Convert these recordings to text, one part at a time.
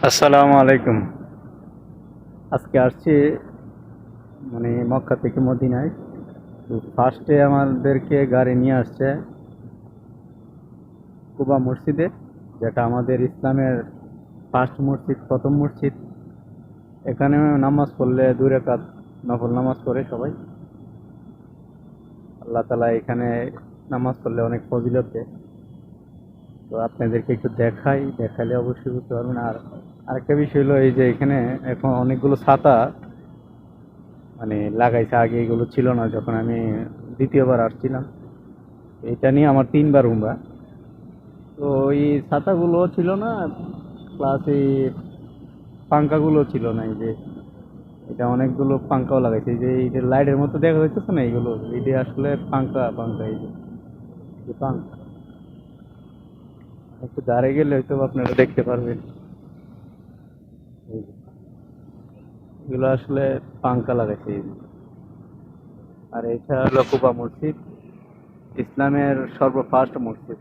আসসালামু আলাইকুম। আজকে আসছি মক্কা থেকে মদিনায়। তো ফার্স্টে আমাদেরকে গাড়ি নিয়ে আসছে কুবা মসজিদে, যেটা আমাদের ইসলামের ফার্স্ট মসজিদ, প্রথম মসজিদ। এখানে নামাজ পড়লে 2 রাকাত নফল নামাজ পড়ে সবাই। আল্লাহ তালা এখানে নামাজ পড়লে অনেক ফজিলত দেয়। তো আপনাদেরকে একটু দেখালে অবশ্যই বুঝতে পারবেন। আর আরেকটা বিষয় হলো এই যে এখানে এখন অনেকগুলো ছাতা লাগাইছে। আগে এগুলো ছিল না যখন আমি দ্বিতীয়বার আসছিলাম। এটা নিয়ে আমার 3বার উমরা। তো এই ছাতাগুলো ছিল না, প্লাস এই পাঙ্খাগুলো ছিল না। এই যে এটা অনেকগুলো পাঙ্খাও লাগাইছে, এই যে এই যে লাইটের মতো দেখা যাচ্ছে না, এইগুলো এই যে আসলে পাঙ্খা পাঙ্খা এই যে পাঙ্খা। একটু দাঁড়িয়ে গেলে হয়তো আপনারা দেখতে পারবেন। এই যে, এগুলো আসলে পাঙ্খা লাগাইছে এই যে। আর এটা হলো কুবা মসজিদ, ইসলামের সর্বফার্স্ট মসজিদ।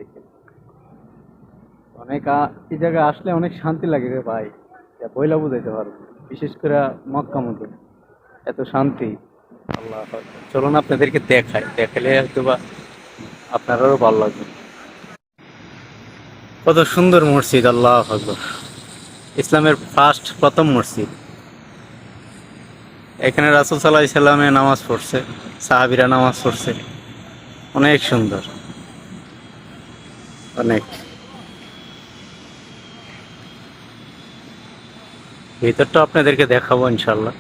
এই জায়গায় আসলে অনেক শান্তি লাগে রে ভাই, যা বইলা বুঝাইতে পারবো না। বিশেষ করে মক্কা মদিনা এত শান্তি। আল্লাহ আকবার। চলুন আপনাদেরকে দেখালে হয়তো বা আপনারও ভালো লাগবে। কত সুন্দর মসজিদ! আল্লাহ আকবার। ইসলামের ফার্স্ট প্রথম মসজিদ। এখানে রাসূল সাল্লাল্লাহু আলাইহি সাল্লামে নামাজ পড়ছে, সাহাবীরা নামাজ পড়ছে। অনেক সুন্দর, অনেক। ভিতরটা আপনাদেরকে দেখাবো ইনশাল্লাহ।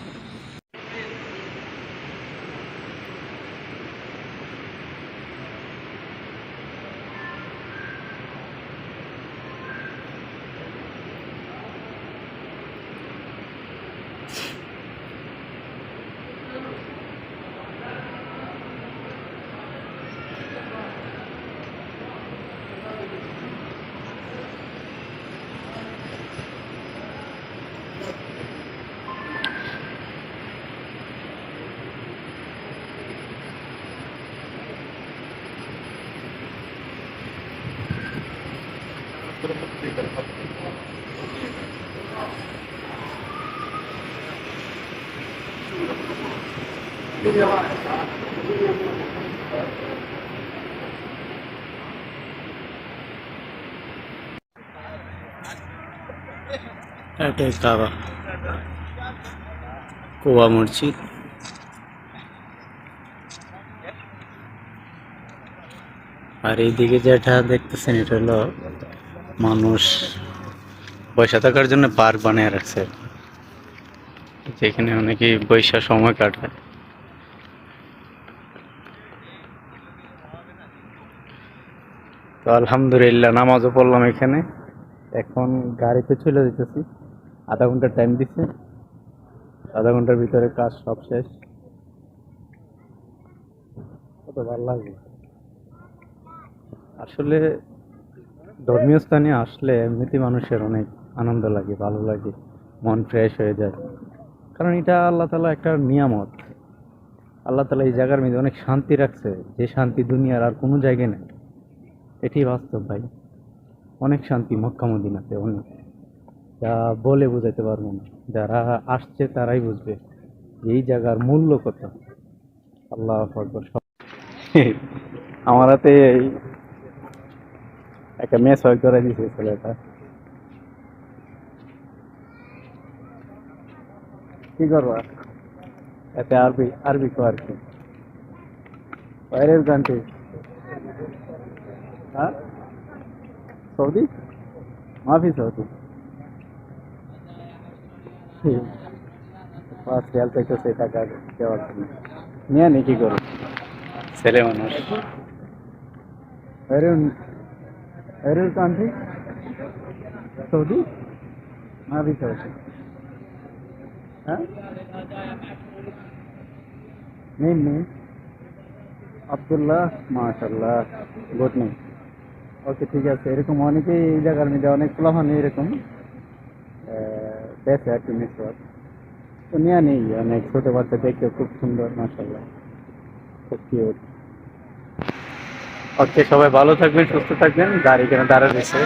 এটাই কাবা, কুবা মসজিদ। আর এইদিকে যেটা দেখতেছেন এটা হলো মানুষ বসে থাকার জন্য পার্ক বানিয়ে রাখছে, যেখানে অনেকেই বৈশা সময় কাটায়। তো আলহামদুলিল্লাহ নামাজও পড়লাম এখানে। এখন গাড়িতে চলে যেতেছি। আধা ঘন্টার টাইম দিচ্ছে, আধা ঘন্টার ভিতরে কাজ সব শেষ। কত ভালো লাগে আসলে। ধর্মীয় স্থানে আসলে এমনিতে মানুষের অনেক আনন্দ লাগে, ভালো লাগে, মন ফ্রেশ হয়ে যায়। কারণ এটা আল্লাহ তালা একটা নিয়ামত। আল্লাহ তালা এই জায়গার মধ্যে অনেক শান্তি রাখছে, যে শান্তি দুনিয়ার আর কোনো জায়গায় নেই। এটি বাস্তব ভাই। অনেক শান্তি মক্কা মদিনাতে, অনেক, যা বলে বোঝাইতে পারবো না। যারা আসছে তারাই বুঝবে যে এই জায়গার মূল্য কত। আল্লাহ আকবার। আমার হাতে এই একটা মেস হয় করে দিয়েছে ছেলেটা। কি করবো আর? এতে আরবি আরবি কো আর কি, বাইরের কান্ট্রি। হ্যাঁ, সৌদি, মাফি সৌদি। 5 রিয়াল থেকে সেই টাকা দেওয়ার জন্য নিয়ে নি কি করবো, ছেলে মানুষ। বাইরের বাইরের কান্ট্রি, সৌদি, মাফি সৌদি। হ্যাঁ, নেই নেই। আবদুল্লাহ, মাশাল্লাহ, গুড নেই। ওকে, ঠিক আছে। এরকম অনেকেই এই জায়গার মধ্যে অনেক প্লাহান এরকম বেঁচে আর কি নেটওয়ার্ক। তো নিয়ে নেই, অনেক ছোট বাচ্চা দেখতে খুব সুন্দর, মাশাল্লাহ, খুব কিউট। ওকে, সবাই ভালো থাকবেন, সুস্থ থাকবেন। গাড়ি কেন দাঁড়া রয়েছে।